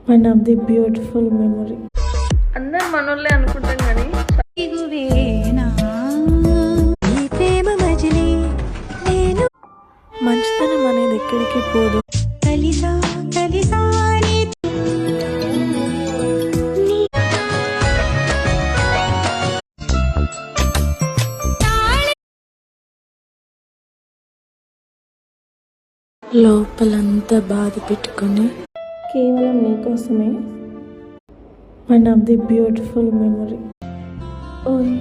One of the beautiful memory. అందరు మనోళ్ళే అనుకుంటాం కానీ మంచితనం అనేది ఎక్కడికి పోదు. లోపలంతా బాధ పెట్టుకొని కేవలం నీకోసమే one of the beautiful memory. ఓయ్